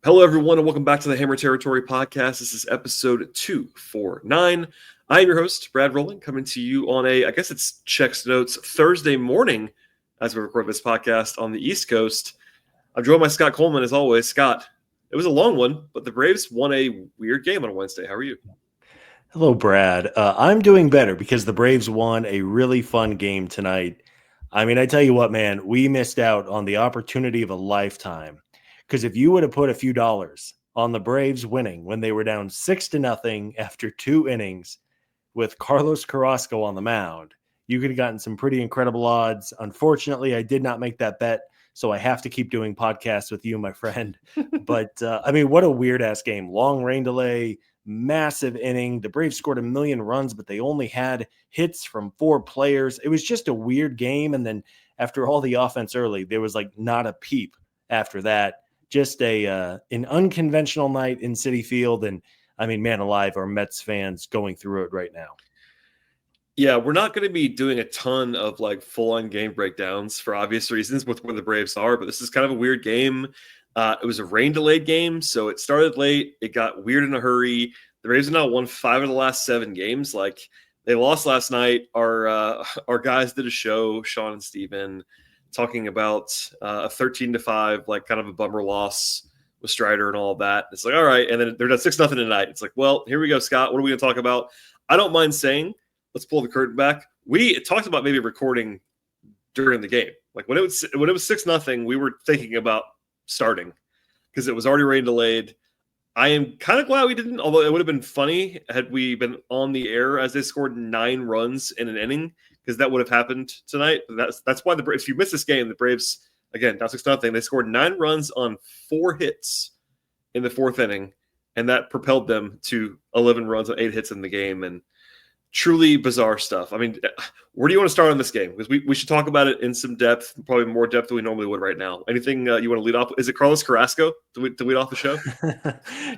Hello, everyone, and welcome back to the Hammer Territory Podcast. This is episode 249. I am your host, Brad Rowland, coming to you on I guess it's Checks Notes Thursday morning as we record this podcast on the East Coast. I'm joined by Scott Coleman, as always. Scott, it was a long one, but the Braves won a weird game on Wednesday. How are you? Hello, Brad. I'm doing better because the Braves won a really fun game tonight. I mean, I tell you what, man, we missed out on the opportunity of a lifetime. Because if you would have put a few dollars on the Braves winning when they were down 6-0 after 2 innings with Carlos Carrasco on the mound, you could have gotten some pretty incredible odds. Unfortunately, I did not make that bet, so I have to keep doing podcasts with you, my friend. But, I mean, what a weird-ass game. Long rain delay, massive inning. The Braves scored 1 million runs, but they only had hits from 4 players. It was just a weird game. And then after all the offense early, there was like not a peep after that. Just an unconventional night in Citi Field. And I mean, man alive, our Mets fans going through it right now. Yeah, we're not going to be doing a ton of like full-on game breakdowns for obvious reasons with where the Braves are, but this is kind of a weird game. It was a rain-delayed game, so it started late. It got weird in a hurry. The Braves have now won 5 of the last 7 games. Like, they lost last night. Our guys did a show, Sean and Steven, talking about a 13-5, like kind of a bummer loss with Strider and all of that. It's like, all right, and then they're down 6-0 tonight. It's like, well, here we go, Scott. What are we going to talk about? I don't mind saying, let's pull the curtain back. We talked about maybe recording during the game. Like when it was 6-0, we were thinking about starting because it was already rain delayed. I am kind of glad we didn't, although it would have been funny had we been on the air as they scored 9 runs in an inning, because that would have happened tonight. That's why the Braves, if you miss this game, the Braves, again, down 6-0, they scored 9 runs on 4 hits in the 4th inning, and that propelled them to 11 runs on 8 hits in the game. And truly bizarre stuff. I mean, where do you want to start on this game? Because we should talk about it in some depth, probably more depth than we normally would right now. Anything you want to lead off? Is it Carlos Carrasco to lead off the show?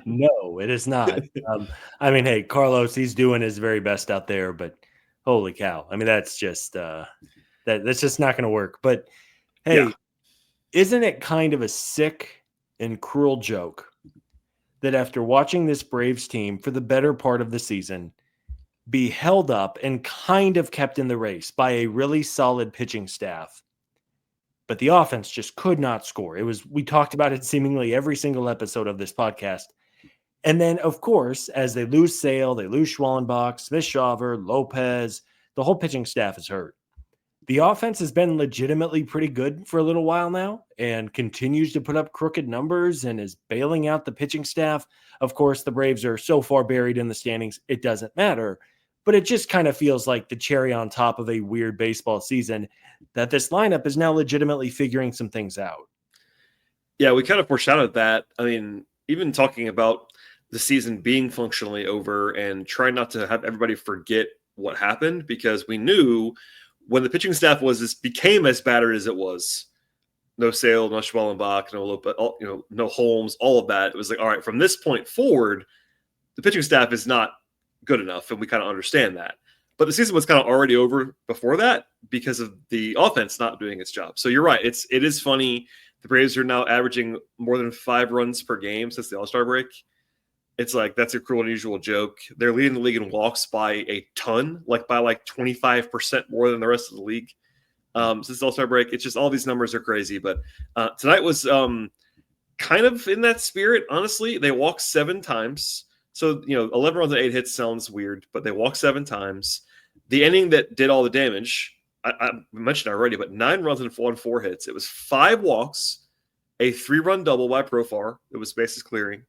No, it is not. I mean, hey, Carlos, he's doing his very best out there, but holy cow. I mean, that's just that's just not going to work. But hey, Isn't it kind of a sick and cruel joke that after watching this Braves team for the better part of the season be held up and kind of kept in the race by a really solid pitching staff, but the offense just could not score? We talked about it seemingly every single episode of this podcast. And then, of course, as they lose Sale, they lose Schwallenbach, Smith-Shawver, Lopez, the whole pitching staff is hurt. The offense has been legitimately pretty good for a little while now and continues to put up crooked numbers and is bailing out the pitching staff. Of course, the Braves are so far buried in the standings, it doesn't matter. But it just kind of feels like the cherry on top of a weird baseball season that this lineup is now legitimately figuring some things out. Yeah, we kind of foreshadowed that. I mean, even talking about the season being functionally over and trying not to have everybody forget what happened, because we knew when the pitching staff became as battered as it was, no Sale, no Schwallenbach, no Lopez, no Holmes, all of that. It was like, all right, from this point forward, the pitching staff is not good enough, and we kind of understand that. But the season was kind of already over before that because of the offense not doing its job. So you're right. It is funny. The Braves are now averaging more than 5 runs per game since the All-Star break. It's like, that's a cruel and unusual joke. They're leading the league in walks by a ton, by 25% more than the rest of the league since the All-Star break. It's just all these numbers are crazy. But tonight was kind of in that spirit, honestly. They walked 7 times. So, 11 runs and 8 hits sounds weird, but they walked 7 times. The inning that did all the damage, I mentioned already, but 9 runs and 4 hits. It was 5 walks, a 3-run double by Profar. It was bases clearing.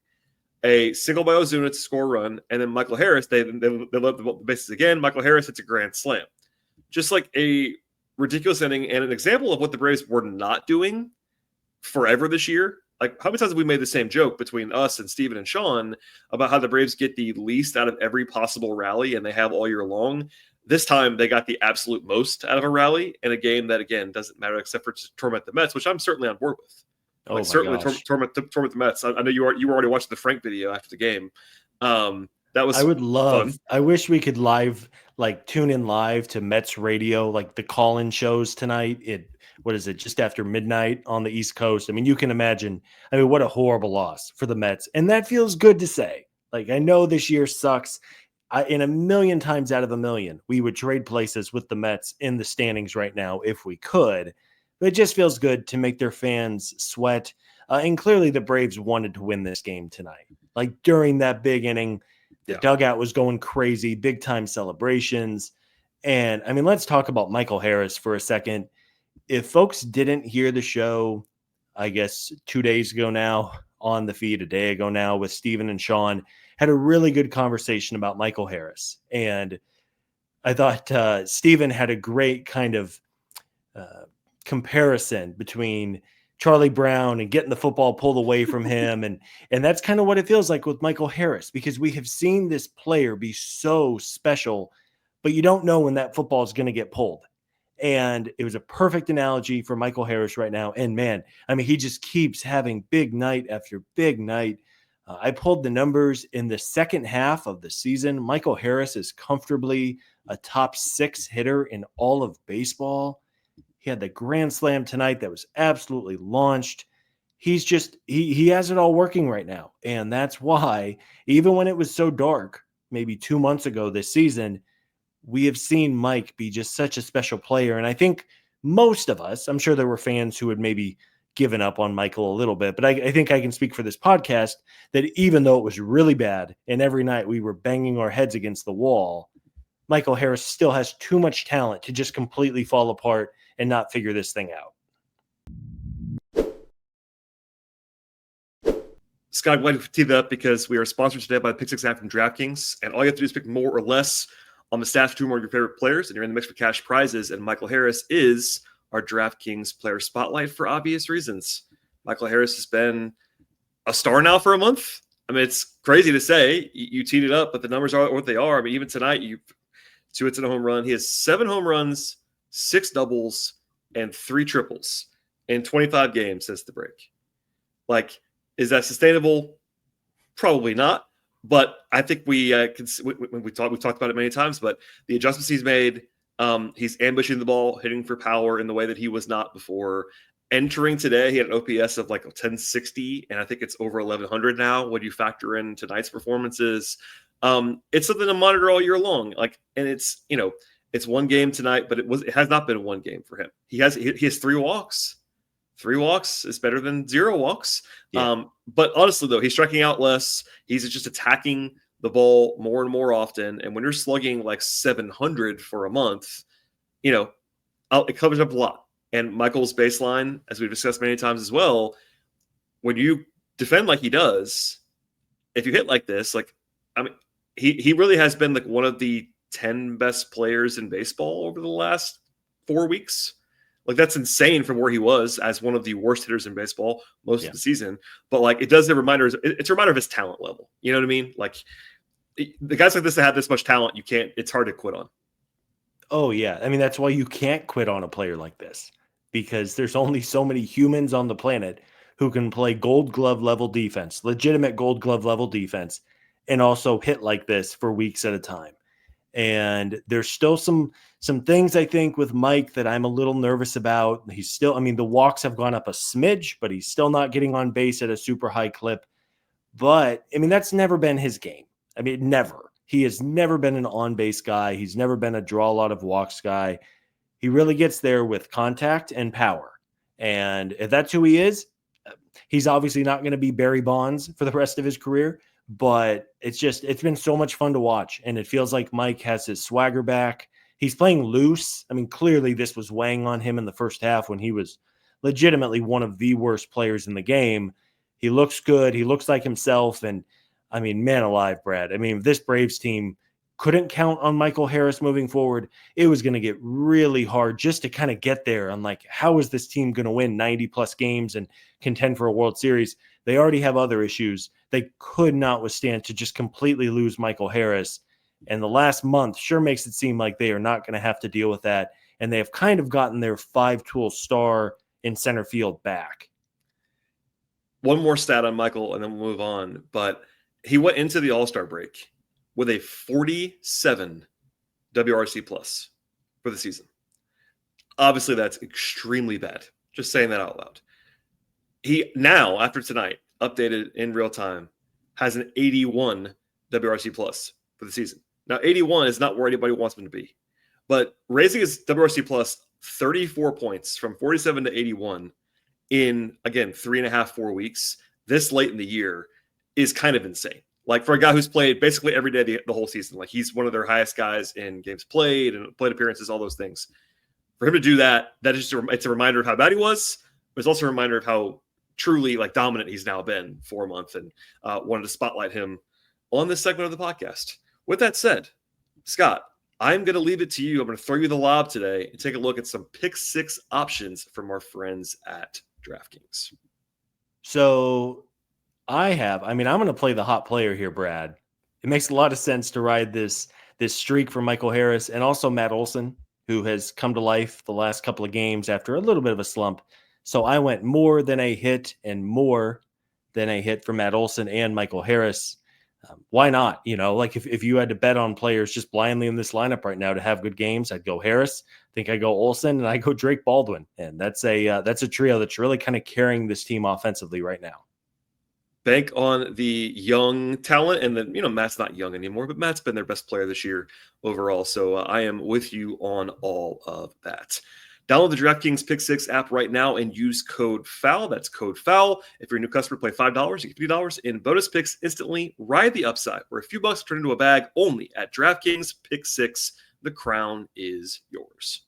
A single by Ozuna to score a run, and then Michael Harris, they let the bases again. Michael Harris hits a grand slam. Just like a ridiculous inning and an example of what the Braves were not doing forever this year. Like, how many times have we made the same joke between us and Steven and Sean about how the Braves get the least out of every possible rally and they have all year long? This time they got the absolute most out of a rally in a game that, again, doesn't matter except for to torment the Mets, which I'm certainly on board with. Certainly torment the Mets. I know you were already watching the Frank video after the game. That was fun. I wish we could tune in live to Mets radio, like the call-in shows tonight. It what is it, just after midnight on the East Coast. I mean, you can imagine, I mean, what a horrible loss for the Mets. And that feels good to say. Like, I know this year sucks. In a million times out of a million, we would trade places with the Mets in the standings right now if we could. But it just feels good to make their fans sweat. And clearly the Braves wanted to win this game tonight. Like during that big inning, the dugout was going crazy, big time celebrations. And I mean, let's talk about Michael Harris for a second. If folks didn't hear the show, I guess 2 days ago now on the feed, a day ago now with Steven and Sean, had a really good conversation about Michael Harris. And I thought Steven had a great kind of comparison between Charlie Brown and getting the football pulled away from him. And that's kind of what it feels like with Michael Harris, because we have seen this player be so special, but you don't know when that football is going to get pulled. And it was a perfect analogy for Michael Harris right now. And man, I mean, he just keeps having big night after big night. I pulled the numbers in the second half of the season. Michael Harris is comfortably a top 6 hitter in all of baseball. He had the grand slam tonight that was absolutely launched. He's just, he has it all working right now. And that's why, even when it was so dark, maybe 2 months ago this season, we have seen Mike be just such a special player. And I think most of us, I'm sure there were fans who had maybe given up on Michael a little bit, but I think I can speak for this podcast that even though it was really bad and every night we were banging our heads against the wall, Michael Harris still has too much talent to just completely fall apart and not figure this thing out. Scott, I'm glad to tee that up because we are sponsored today by Pick 6 app from DraftKings, and all you have to do is pick more or less on the stats for 2 more of your favorite players, and you're in the mix for cash prizes. And Michael Harris is our DraftKings player spotlight for obvious reasons. Michael Harris has been a star now for a month. I mean, it's crazy to say. You teed it up, but the numbers are what they are. I mean, even tonight, 2 hits and a home run. He has 7 home runs, 6 doubles, and 3 triples in 25 games since the break. Like, is that sustainable? Probably not. But I think we've talked about it many times, but the adjustments he's made, he's ambushing the ball, hitting for power in the way that he was not before. Entering today, he had an OPS of like 1060, and I think it's over 1100 now when you factor in tonight's performances. It's something to monitor all year long. Like, and it's, it's one game tonight, but it has not been one game for him. He has 3 walks. 3 walks is better than 0 walks. Yeah. But honestly, though, he's striking out less. He's just attacking the ball more and more often. And when you're slugging like 700 for a month, it covers up a lot. And Michael's baseline, as we've discussed many times as well, when you defend like he does, if you hit like this, he really has been like one of the 10 best players in baseball over the last 4 weeks. Like, that's insane from where he was as one of the worst hitters in baseball most of the season. But like, it's a reminder of his talent level. You know what I mean? Like, the guys like this that have this much talent, it's hard to quit on. Oh yeah. I mean, that's why you can't quit on a player like this, because there's only so many humans on the planet who can play Gold Glove level defense, legitimate Gold Glove level defense, and also hit like this for weeks at a time. And there's still some things I think with Mike that I'm a little nervous about. He's still, I mean, the walks have gone up a smidge, but he's still not getting on base at a super high clip. But I mean, that's never been his game. I mean, never. He has never been an on-base guy. He's never been a draw a lot of walks guy. He really gets there with contact and power. And if that's who he is, he's obviously not going to be Barry Bonds for the rest of his career. But it's been so much fun to watch. And it feels like Mike has his swagger back. He's playing loose. I mean, clearly this was weighing on him in the first half when he was legitimately one of the worst players in the game. He looks good. He looks like himself. And I mean, man alive, Brad. I mean, if this Braves team couldn't count on Michael Harris moving forward, it was going to get really hard just to kind of get there on like, how is this team going to win 90 plus games and contend for a World Series? They already have other issues. They could not withstand to just completely lose Michael Harris. And the last month sure makes it seem like they are not going to have to deal with that. And they have kind of gotten their 5-tool star in center field back. One more stat on Michael, and then we'll move on. But he went into the All-Star break with a 47 WRC plus for the season. Obviously, that's extremely bad. Just saying that out loud. He now, after tonight, updated in real time, has an 81 WRC plus for the season. Now, 81 is not where anybody wants him to be, but raising his WRC plus 34 points from 47 to 81 in, again, 3.5, 4 weeks this late in the year is kind of insane. Like, for a guy who's played basically every day the whole season, like he's one of their highest guys in games played and plate appearances, all those things. For him to do that, it's a reminder of how bad he was, but it's also a reminder of how truly like dominant he's now been for a month, and wanted to spotlight him on this segment of the podcast. With that said, Scott, I'm going to leave it to you. I'm going to throw you the lob today and take a look at some pick six options from our friends at DraftKings. So I'm going to play the hot player here, Brad. It makes a lot of sense to ride this streak for Michael Harris and also Matt Olson, who has come to life the last couple of games after a little bit of a slump. So I went more than a hit for Matt Olson and Michael Harris. Why not? Like if you had to bet on players just blindly in this lineup right now to have good games, I'd go Harris. I think I go Olson, and I go Drake Baldwin. And that's a trio that's really kind of carrying this team offensively right now. Bank on the young talent, and then Matt's not young anymore, but Matt's been their best player this year overall. So I am with you on all of that. Download the DraftKings Pick 6 app right now and use code FOUL. That's code FOUL. If you're a new customer, play $5. You get $50 in bonus picks instantly. Ride the upside, where a few bucks turn into a bag only at DraftKings Pick 6. The crown is yours.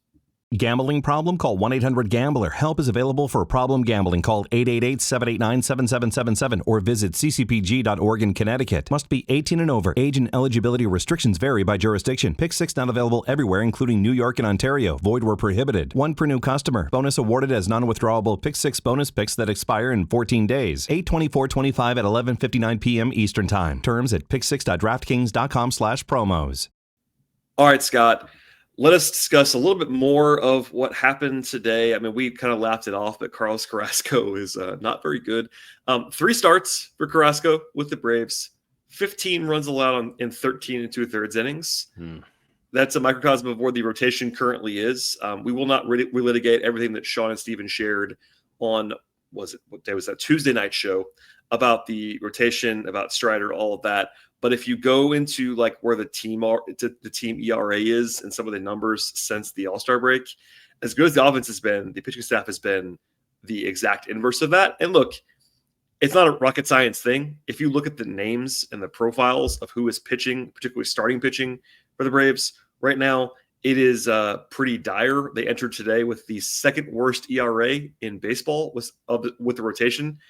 Gambling problem? Call 1-800-GAMBLER. Help is available for problem gambling. Call 888-789-7777 or visit ccpg.org in Connecticut. Must be 18 and over. Age and eligibility restrictions vary by jurisdiction. Pick 6 not available everywhere, including New York and Ontario. Void where prohibited. One per new customer. Bonus awarded as non-withdrawable Pick 6 bonus picks that expire in 14 days. 8/24/25 at 11:59 p.m. Eastern Time. Terms at pick6.draftkings.com/promos. All right, Scott. Let us discuss a little bit more of what happened today. I mean, we kind of laughed it off, but Carlos Carrasco is not very good. 3 starts for Carrasco with the Braves, 15 runs allowed in 13 2/3 innings. That's a microcosm of where the rotation currently is. We will not relitigate everything that Sean and Steven shared on, what day was that? Tuesday night show about the rotation, about Strider, all of that. But if you go into like where the team ERA is and some of the numbers since the All-Star break, as good as the offense has been, the pitching staff has been the exact inverse of that. And look, it's not a rocket science thing. If you look at the names and the profiles of who is pitching, particularly starting pitching for the Braves right now, it is pretty dire. They entered today with the second worst ERA in baseball with the rotation,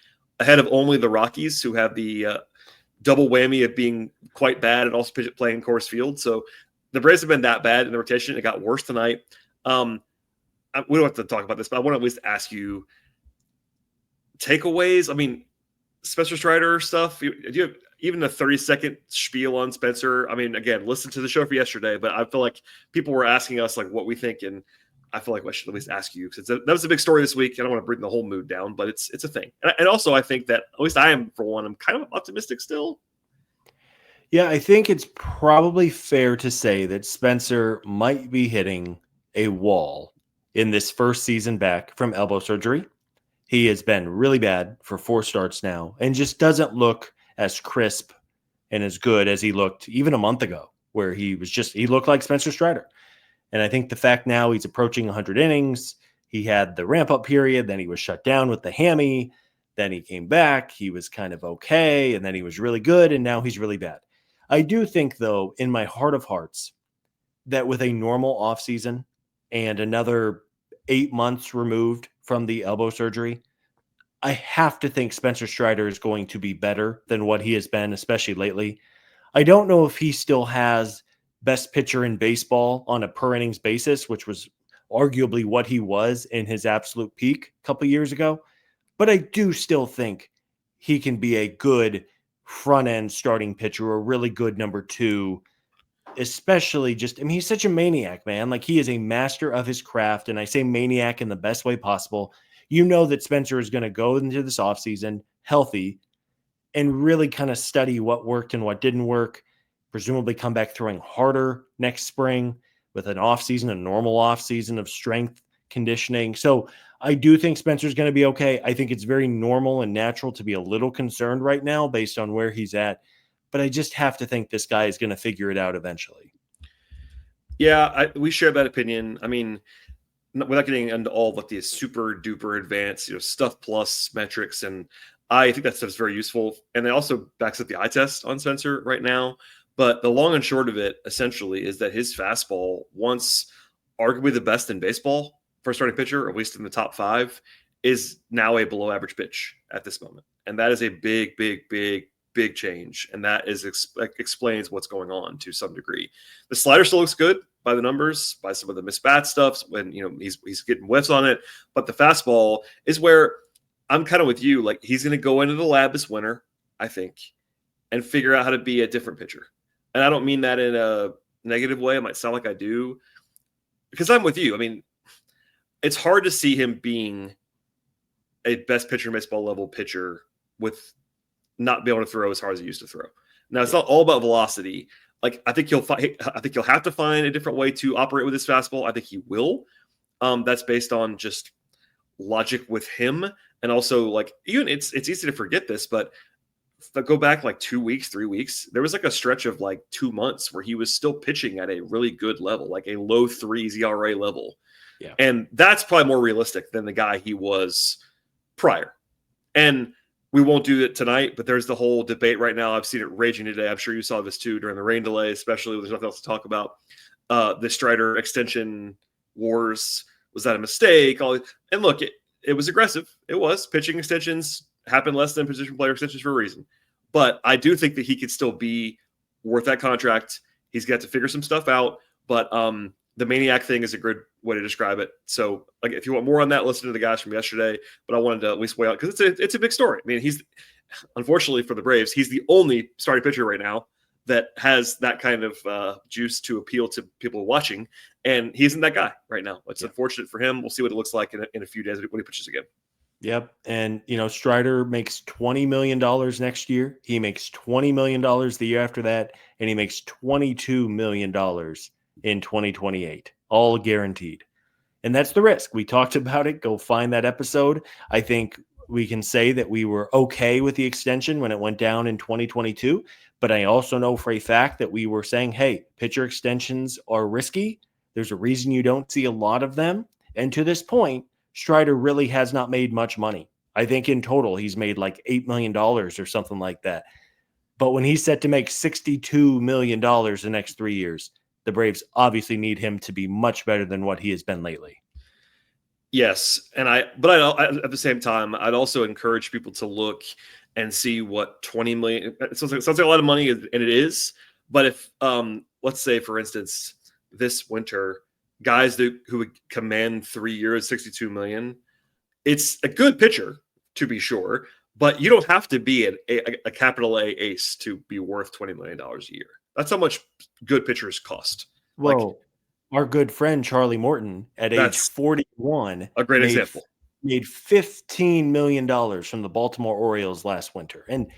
ahead of only the Rockies, who have the double whammy of being quite bad and also playing Coors Field. So the Braves have been that bad in the rotation. It got worse tonight. We don't have to talk about this, but I want to at least ask you takeaways. I mean, Spencer Strider stuff. Do you have even a 30-second spiel on Spencer? I mean, again, listen to the show for yesterday, but I feel like people were asking us like what we think, and I feel like I should at least ask you, because that was a big story this week. I don't want to bring the whole mood down, but it's a thing. And also, I think that, at least I am, for one, I'm kind of optimistic still. Yeah, I think it's probably fair to say that Spencer might be hitting a wall in this first season back from elbow surgery. He has been really bad for 4 starts now and just doesn't look as crisp and as good as he looked even a month ago, where he looked like Spencer Strider. And I think the fact now he's approaching 100 innings, he had the ramp-up period, then he was shut down with the hammy, then he came back, he was kind of okay, and then he was really good, and now he's really bad. I do think, though, in my heart of hearts, that with a normal offseason and another 8 months removed from the elbow surgery, I have to think Spencer Strider is going to be better than what he has been, especially lately. I don't know if he still has best pitcher in baseball on a per innings basis, which was arguably what he was in his absolute peak a couple years ago. But I do still think he can be a good front end starting pitcher, a really good number 2, especially he's such a maniac, man. Like, he is a master of his craft. And I say maniac in the best way possible. You know that Spencer is going to go into this offseason healthy and really kind of study what worked and what didn't work. Presumably come back throwing harder next spring with an offseason, a normal offseason of strength conditioning. So I do think Spencer's going to be okay. I think it's very normal and natural to be a little concerned right now based on where he's at. But I just have to think this guy is going to figure it out eventually. Yeah, we share that opinion. I mean, without getting into all of like the super duper advanced, stuff plus metrics, and I think that stuff is very useful. And it also backs up the eye test on Spencer right now. But the long and short of it, essentially, is that his fastball, once arguably the best in baseball for a starting pitcher, or at least in the top 5, is now a below average pitch at this moment. And that is a big, big, big, big change. And that is explains what's going on to some degree. The slider still looks good by the numbers, by some of the missed bat stuff when he's getting whiffs on it. But the fastball is where I'm kind of with you. Like, he's going to go into the lab this winter, I think, and figure out how to be a different pitcher. And I don't mean that in a negative way. It might sound like I do, because I'm with you. I mean, it's hard to see him being a best pitcher in baseball level pitcher with not being able to throw as hard as he used to throw. Now, it's not all about velocity. Like, I think he'll have to find a different way to operate with his fastball. I think he will. That's based on just logic with him, and also like, even it's easy to forget this, but go back like 2 weeks, 3 weeks, there was like a stretch of like 2 months where he was still pitching at a really good level, like a low 3s ERA level. Yeah. And that's probably more realistic than the guy he was prior. And we won't do it tonight, but there's the whole debate right now. I've seen it raging today. I'm sure you saw this too during the rain delay, especially when there's nothing else to talk about. The Strider extension wars. Was that a mistake? And look, it was aggressive. It was. Pitching extensions happen less than position player extensions for a reason. But I do think that he could still be worth that contract. He's got to figure some stuff out. But the maniac thing is a good way to describe it. So, like, if you want more on that, listen to the guys from yesterday. But I wanted to at least weigh out, because it's a big story. I mean, he's, unfortunately for the Braves, he's the only starting pitcher right now that has that kind of juice to appeal to people watching, and he isn't that guy right now. It's unfortunate for him. We'll see what it looks like in a few days when he pitches again. Yep. And, Strider makes $20 million next year. He makes $20 million the year after that. And he makes $22 million in 2028, all guaranteed. And that's the risk. We talked about it. Go find that episode. I think we can say that we were okay with the extension when it went down in 2022. But I also know for a fact that we were saying, hey, pitcher extensions are risky. There's a reason you don't see a lot of them. And to this point, Strider really has not made much money. I think in total, he's made like $8 million or something like that. But when he's set to make $62 million the next 3 years, the Braves obviously need him to be much better than what he has been lately. Yes. But at the same time, I'd also encourage people to look and see what 20 million, it sounds like a lot of money, and it is. But if, let's say, for instance, this winter, guys who would command 3 years, 62 million, it's a good pitcher, to be sure, but you don't have to be a capital A ace to be worth $20 million a year. That's how much good pitchers cost. Well, our good friend Charlie Morton at age 41, a great example, made $15 million from the Baltimore Orioles last winter. And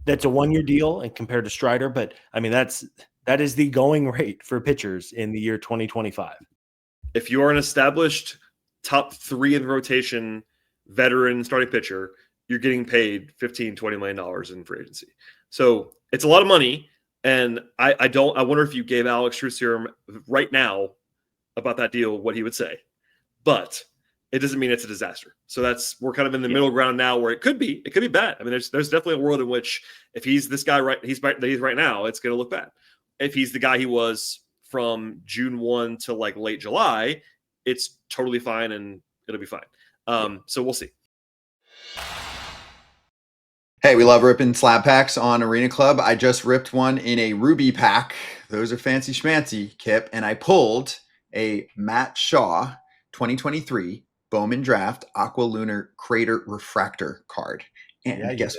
that's a 1-year deal, and compared to Strider, but I mean, that is the going rate for pitchers in the year 2025. If you are an established top 3 in the rotation veteran starting pitcher, you're getting paid $15-20 million in free agency. So it's a lot of money. And I wonder if you gave Alex Trusier right now about that deal, what he would say. But it doesn't mean it's a disaster. So we're kind of in the middle ground now, where it could be bad. I mean, there's definitely a world in which if he's this guy he's right now, it's going to look bad. If he's the guy he was from June 1 to like late July, it's totally fine and it'll be fine. So we'll see. Hey, we love ripping slab packs on Arena Club. I just ripped one in a Ruby pack. Those are fancy schmancy, Kip. And I pulled a Matt Shaw 2023 Bowman Draft Aqua Lunar Crater Refractor card. And guess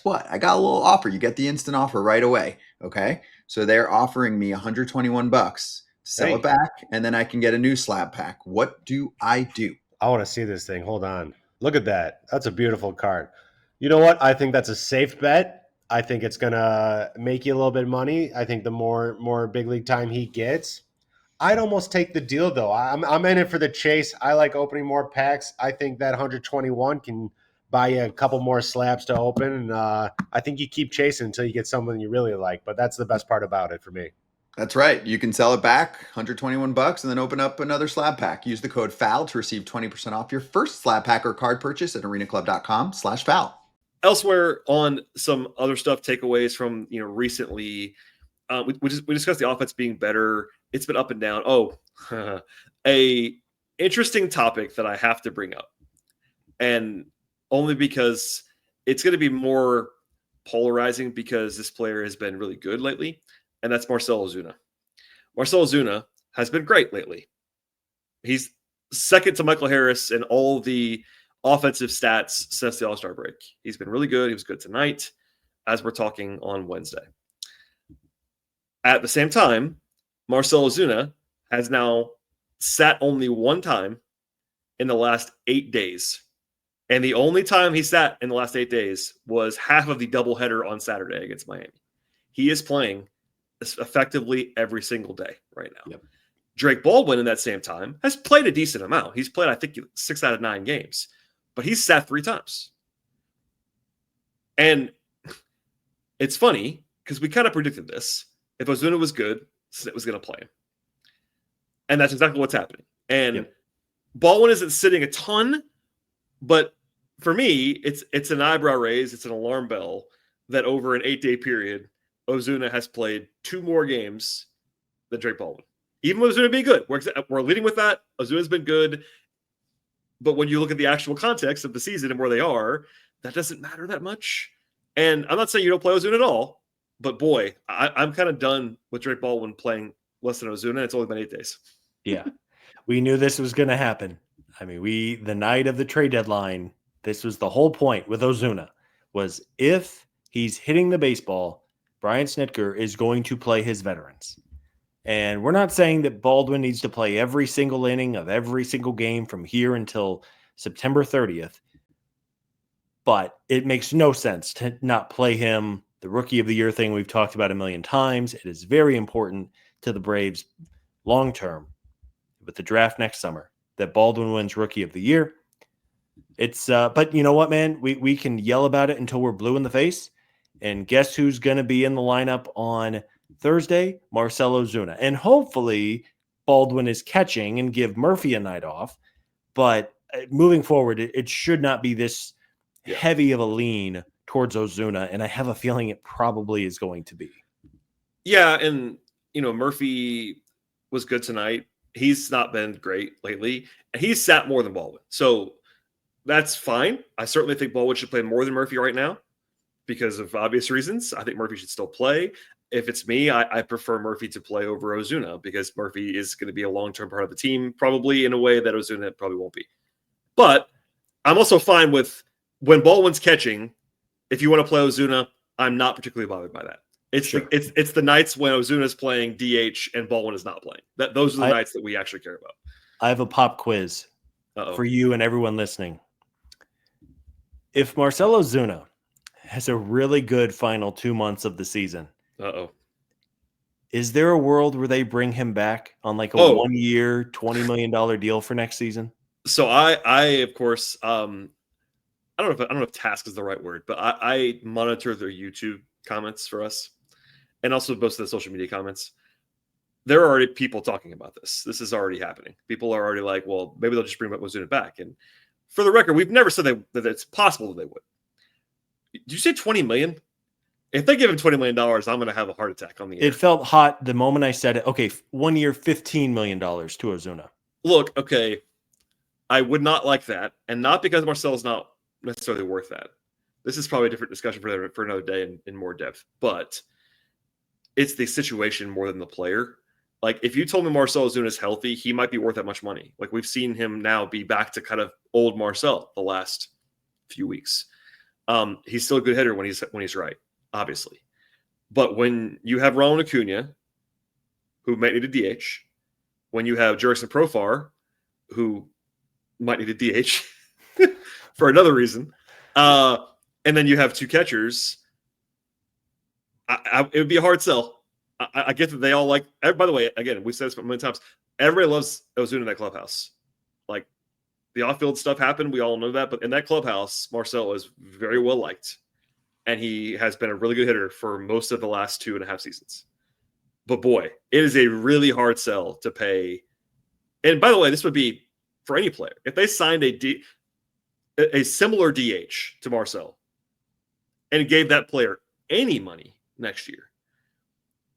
what? I got a little offer. You get the instant offer right away. Okay. So they're offering me $121 to sell it back, and then I can get a new slab pack. What do I do? I want to see this thing. Hold on. Look at that. That's a beautiful card. You know what? I think that's a safe bet. I think it's going to make you a little bit of money. I think the more big league time he gets, I'd almost take the deal though. I'm in it for the chase. I like opening more packs. I think that 121 can buy you a couple more slabs to open, and I think you keep chasing until you get something you really like. But that's the best part about it for me. That's right. You can sell it back, $121, and then open up another slab pack. Use the code FOUL to receive 20% off your first slab pack or card purchase at arenaclub.com/foul. Elsewhere on some other stuff, takeaways from recently, we discussed the offense being better. It's been up and down. Oh, a interesting topic that I have to bring up, and only because it's going to be more polarizing because this player has been really good lately, and that's Marcell Ozuna. Marcell Ozuna has been great lately. He's second to Michael Harris in all the offensive stats since the All-Star break. He's been really good. He was good tonight, as we're talking on Wednesday. At the same time, Marcell Ozuna has now sat only one time in the last 8 days. And the only time he sat in the last 8 days was half of the doubleheader on Saturday against Miami. He is playing effectively every single day right now. Yep. Drake Baldwin in that same time has played a decent amount. He's played, I think, 6 out of 9 games. But he's sat 3 times. And it's funny because we kind of predicted this. If Ozuna was good, Snit was going to play him. And that's exactly what's happening. And Baldwin isn't sitting a ton, but for me, it's an eyebrow raise. It's an alarm bell that over an 8-day period, Ozuna has played 2 more games than Drake Baldwin. Even with Ozuna being good. We're leading with that. Ozuna's been good. But when you look at the actual context of the season and where they are, that doesn't matter that much. And I'm not saying you don't play Ozuna at all, but boy, I'm kind of done with Drake Baldwin playing less than Ozuna. It's only been 8 days. Yeah. We knew this was going to happen. I mean, the night of the trade deadline, this was the whole point with Ozuna, was if he's hitting the baseball, Brian Snitker is going to play his veterans. And we're not saying that Baldwin needs to play every single inning of every single game from here until September 30th. But it makes no sense to not play him. The Rookie of the Year thing we've talked about a million times. It is very important to the Braves long term with the draft next summer that Baldwin wins Rookie of the Year. It's but you know what, man? We can yell about it until we're blue in the face. And guess who's going to be in the lineup on Thursday? Marcell Ozuna. And hopefully Baldwin is catching and give Murphy a night off. But moving forward, it should not be this heavy of a lean towards Ozuna. And I have a feeling it probably is going to be. Yeah, and Murphy was good tonight. He's not been great lately. And he's sat more than Baldwin. So that's fine. I certainly think Baldwin should play more than Murphy right now because of obvious reasons. I think Murphy should still play. If it's me, I prefer Murphy to play over Ozuna because Murphy is going to be a long-term part of the team, probably in a way that Ozuna probably won't be. But I'm also fine with when Baldwin's catching, if you want to play Ozuna, I'm not particularly bothered by that. It's the nights when Ozuna's playing DH and Baldwin is not playing. Those are the nights that we actually care about. I have a pop quiz for you and everyone listening. If Marcell Ozuna has a really good final 2 months of the season, is there a world where they bring him back on like a 1 year, $20 million deal for next season? So I of course, I don't know if task is the right word, but I monitor their YouTube comments for us, and also most of the social media comments. There are already people talking about this. This is already happening. People are already like, well, maybe they'll just bring Ozuna back. And for the record, we've never said that it's possible that they would. Did you say $20 million? If they give him $20 million, I'm going to have a heart attack on the air. It felt hot the moment I said it. Okay, 1 year, $15 million to Ozuna. Look, okay, I would not like that, and not because Marcell is not necessarily worth that. This is probably a different discussion for another day in more depth, but it's the situation more than the player. Like, if you told me Marcell Ozuna is healthy, he might be worth that much money. Like, we've seen him now be back to kind of old Marcell the last few weeks. He's still a good hitter when he's right, obviously. But when you have Rowland Acuna, who might need a DH, when you have Jurickson Profar, who might need a DH for another reason, and then you have 2 catchers, it would be a hard sell. I get that they all like. By the way, again, we said this many times. Everybody loves Ozuna in that clubhouse. Like the off-field stuff happened, we all know that. But in that clubhouse, Marcell is very well liked, and he has been a really good hitter for most of the last 2.5 seasons. But boy, it is a really hard sell to pay. And by the way, this would be for any player if they signed a similar DH to Marcell and gave that player any money next year.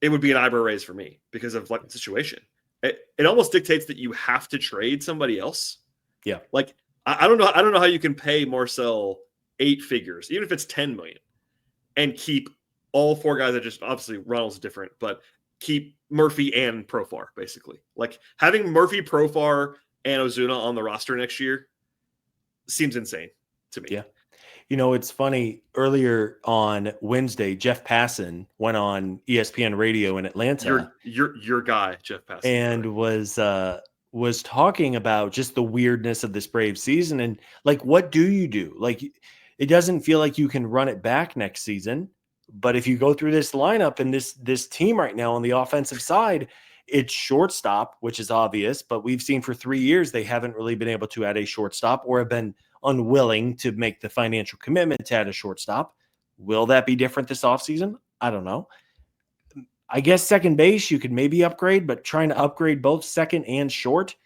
It would be an eyebrow raise for me because of like the situation. It almost dictates that you have to trade somebody else. Yeah. Like I don't know how you can pay Marcell 8 figures, even if it's 10 million, and keep all 4 guys that just obviously Ronald's different, but keep Murphy and Profar basically. Like having Murphy, Profar, and Ozuna on the roster next year seems insane to me. Yeah. You know, it's funny. Earlier on Wednesday, Jeff Passen went on ESPN radio in Atlanta. Your guy, Jeff Passen, and was talking about just the weirdness of this Braves season and like, what do you do? Like, it doesn't feel like you can run it back next season. But if you go through this lineup and this team right now on the offensive side, it's shortstop, which is obvious. But we've seen for 3 years they haven't really been able to add a shortstop or have been unwilling to make the financial commitment to add a shortstop. Will that be different this offseason? I don't know. I guess second base you could maybe upgrade, but trying to upgrade both second and short,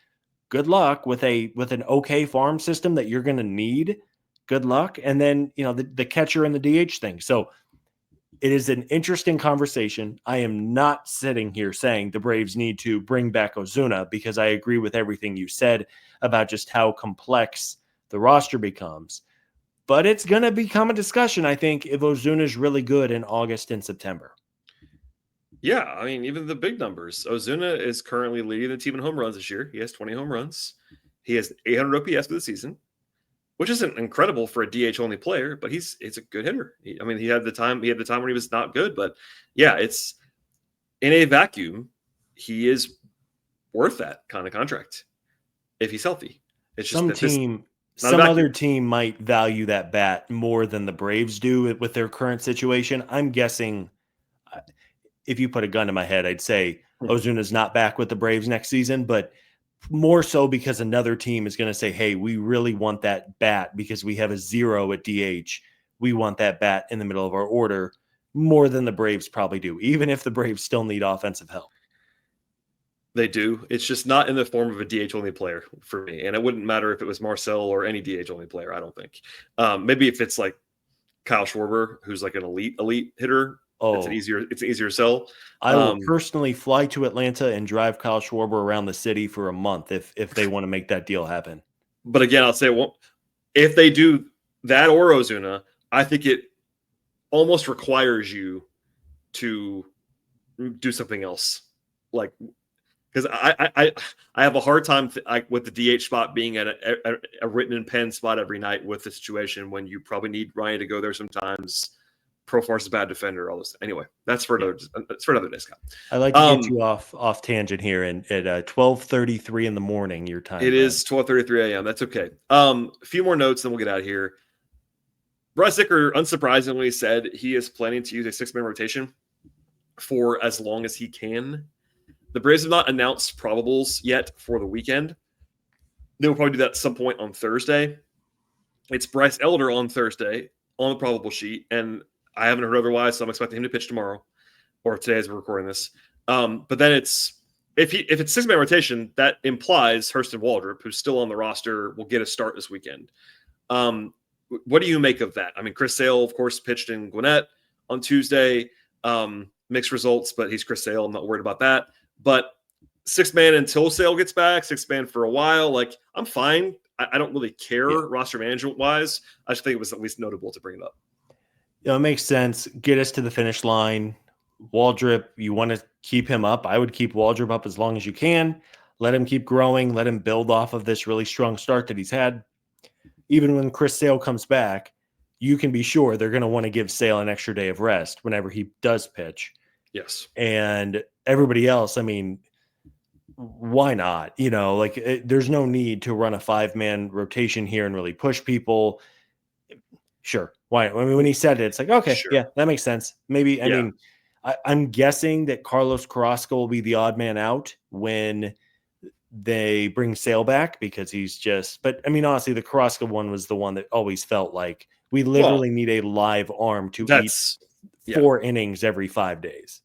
good luck with an okay farm system that you're going to need. Good luck. And then, you know, the catcher and the DH thing. So it is an interesting conversation. I am not sitting here saying the Braves need to bring back Ozuna because I agree with everything you said about just how complex the roster becomes. But it's going to become a discussion, I think, if Ozuna is really good in August and September. Yeah, I mean, even the big numbers. Ozuna is currently leading the team in home runs this year. He has 20 home runs. He has 800 OPS for the season, which isn't incredible for a DH-only player, but he's a good hitter. He had the time when he was not good, but yeah, it's in a vacuum, he is worth that kind of contract if he's healthy. It's just some other team might value that bat more than the Braves do with their current situation. I'm guessing if you put a gun to my head, I'd say Ozuna's not back with the Braves next season, but more so because another team is going to say, hey, we really want that bat because we have a 0 at DH. We want that bat in the middle of our order more than the Braves probably do, even if the Braves still need offensive help. They do. It's just not in the form of a DH-only player for me. And it wouldn't matter if it was Marcell or any DH-only player, I don't think. Maybe if it's like Kyle Schwarber, who's like an elite hitter, it's an easier sell. I will personally fly to Atlanta and drive Kyle Schwarber around the city for a month if they want to make that deal happen. But again, I'll say, well, if they do that or Ozuna, I think it almost requires you to do something else. Like, because I have a hard time with the DH spot being at a written in pen spot every night with the situation when you probably need Ryan to go there sometimes. Profar's a bad defender. All this. Anyway, that's for another day, Scott. I like to get you off tangent here, and at 12:33 in the morning, your time. It is 12:33 a.m. That's okay. A few more notes, then we'll get out of here. Bryce Dicker, unsurprisingly, said he is planning to use a 6-man rotation for as long as he can. The Braves have not announced probables yet for the weekend. They will probably do that at some point on Thursday. It's Bryce Elder on Thursday on the probable sheet, and I haven't heard otherwise, so I'm expecting him to pitch tomorrow or today as we're recording this. But then if it's 6-man rotation, that implies Hurston Waldrop, who's still on the roster, will get a start this weekend. What do you make of that? I mean, Chris Sale, of course, pitched in Gwinnett on Tuesday. Mixed results, but he's Chris Sale. I'm not worried about that. But 6-man until Sale gets back, 6-man for a while. Like, I'm fine. I don't really care roster management-wise. I just think it was at least notable to bring it up. You know, it makes sense. Get us to the finish line. Waldrop, you want to keep him up. I would keep Waldrop up as long as you can. Let him keep growing. Let him build off of this really strong start that he's had. Even when Chris Sale comes back, you can be sure they're going to want to give Sale an extra day of rest whenever he does pitch. Yes. And everybody else, I mean, why not? You know, like there's no need to run a 5-man rotation here and really push people. Sure. Why? I mean, when he said it, it's like, okay, sure. Yeah, that makes sense. Maybe, I mean, I'm guessing that Carlos Carrasco will be the odd man out when they bring Sale back, because he's just, but I mean, honestly, the Carrasco one was the one that always felt like we literally need a live arm to eat 4 innings every 5 days.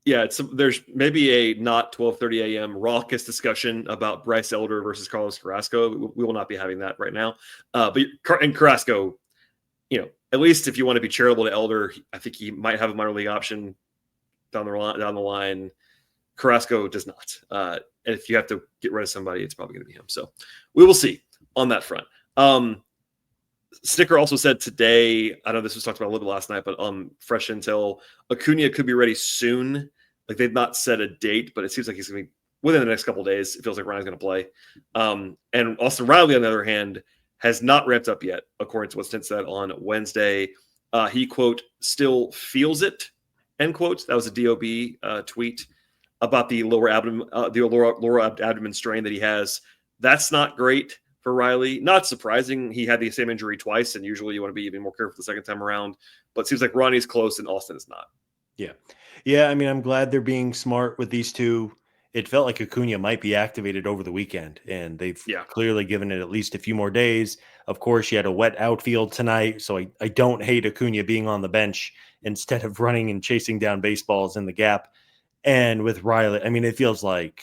Yeah, there's maybe a not 12:30 a.m. raucous discussion about Bryce Elder versus Carlos Carrasco. We will not be having that right now. But Carrasco, at least if you want to be charitable to Elder, I think he might have a minor league option down the line. Carrasco does not. And if you have to get rid of somebody, it's probably going to be him. So we will see on that front. Sticker also said today, I know this was talked about a little bit last night, but fresh intel, Acuna could be ready soon. Like, they've not set a date, but it seems like he's going to be within the next couple of days. It feels like Ryan's going to play. And Austin Riley, on the other hand, has not ramped up yet, according to what Stint said on Wednesday. He, quote, still feels it, end quote. That was a DOB tweet about the lower abdomen strain that he has. That's not great for Riley. Not surprising. He had the same injury twice, and usually you want to be even more careful the second time around. But it seems like Ronnie's close and Austin is not. Yeah. I mean, I'm glad they're being smart with these two. It felt like Acuna might be activated over the weekend, and they've clearly given it at least a few more days. Of course, you had a wet outfield tonight, so I don't hate Acuna being on the bench instead of running and chasing down baseballs in the gap. And with Riley, I mean, it feels like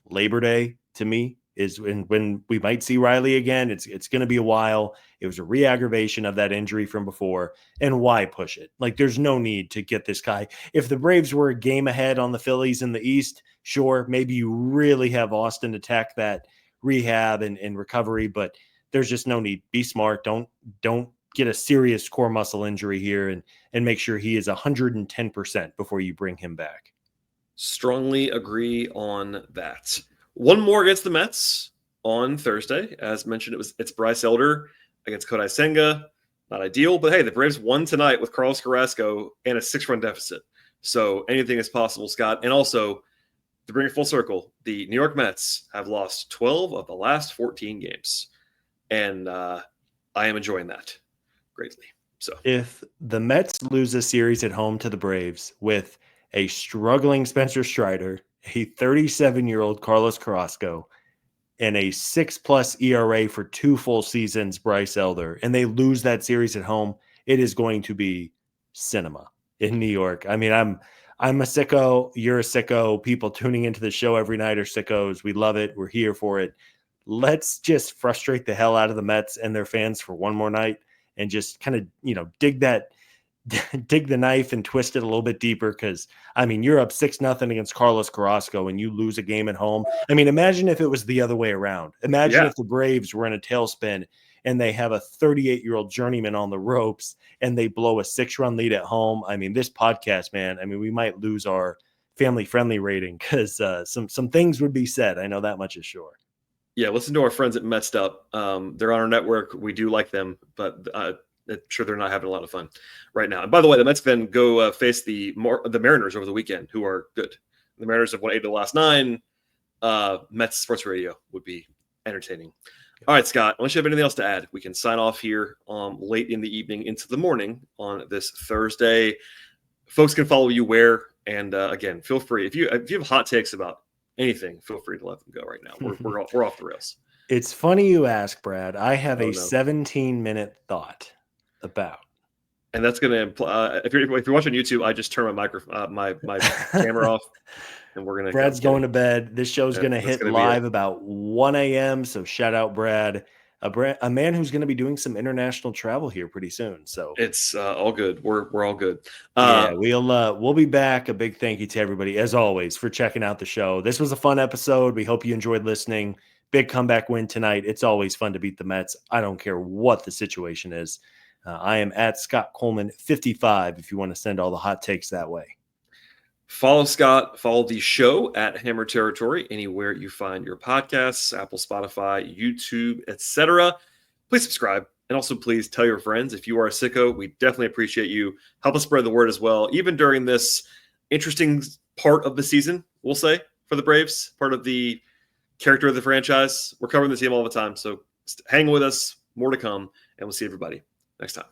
Labor Day to me is when we might see Riley again. It's going to be a while. It was a re-aggravation of that injury from before. And why push it? Like, there's no need to get this guy. If the Braves were a game ahead on the Phillies in the East, sure, maybe you really have Austin attack that rehab and recovery, but there's just no need. Be smart. Don't get a serious core muscle injury here, and make sure he is 110% before you bring him back. Strongly agree on that. One more against the Mets on Thursday. As mentioned, it's Bryce Elder against Kodai Senga. Not ideal, but hey, the Braves won tonight with Carlos Carrasco and a 6-run deficit. So anything is possible, Scott. And also, to bring it full circle, the New York Mets have lost 12 of the last 14 games. And I am enjoying that greatly. So if the Mets lose a series at home to the Braves with a struggling Spencer Strider, a 37-year-old Carlos Carrasco, and a 6+ ERA for 2 full seasons, Bryce Elder, and they lose that series at home, it is going to be cinema in New York. I mean, I'm a sicko. You're a sicko. People tuning into the show every night are sickos. We love it. We're here for it. Let's just frustrate the hell out of the Mets and their fans for one more night, and just kind of, dig the knife and twist it a little bit deeper. Because, I mean, you're up 6-0 against Carlos Carrasco and you lose a game at home. I mean, imagine if it was the other way around. Imagine if the Braves were in a tailspin and they have a 38-year-old journeyman on the ropes and they blow a 6-run lead at home. I mean, this podcast, man, I mean, we might lose our family-friendly rating because some things would be said. I know that much is sure. Yeah, listen to our friends at Metsed Up. They're on our network. We do like them, but I'm sure they're not having a lot of fun right now. And by the way, the Mets then go face the Mariners over the weekend, who are good. The Mariners have won 8 of the last 9. Mets Sports Radio would be entertaining. All right, Scott, unless you have anything else to add, we can sign off here late in the evening into the morning on this Thursday. Folks can follow you where, and again, feel free. If you have hot takes about anything, feel free to let them go right now. We're off the rails. It's funny you ask, Brad. I have a 17-minute thought about. And that's going to imply, if you're watching YouTube, I just turn my my camera off, and we're gonna. Brad's going to bed. This show's going to hit live about 1 a.m. So shout out Brad, a man who's going to be doing some international travel here pretty soon. So it's all good. We're all good. Yeah, we'll be back. A big thank you to everybody, as always, for checking out the show. This was a fun episode. We hope you enjoyed listening. Big comeback win tonight. It's always fun to beat the Mets. I don't care what the situation is. I am at Scott Coleman 55 if you want to send all the hot takes that way. Follow Scott, follow the show at Hammer Territory, anywhere you find your podcasts, Apple, Spotify, YouTube, etc. Please subscribe. And also, please tell your friends. If you are a sicko, we definitely appreciate you. Help us spread the word as well, even during this interesting part of the season, we'll say, for the Braves, part of the character of the franchise. We're covering the team all the time, so hang with us. More to come, and we'll see everybody next time.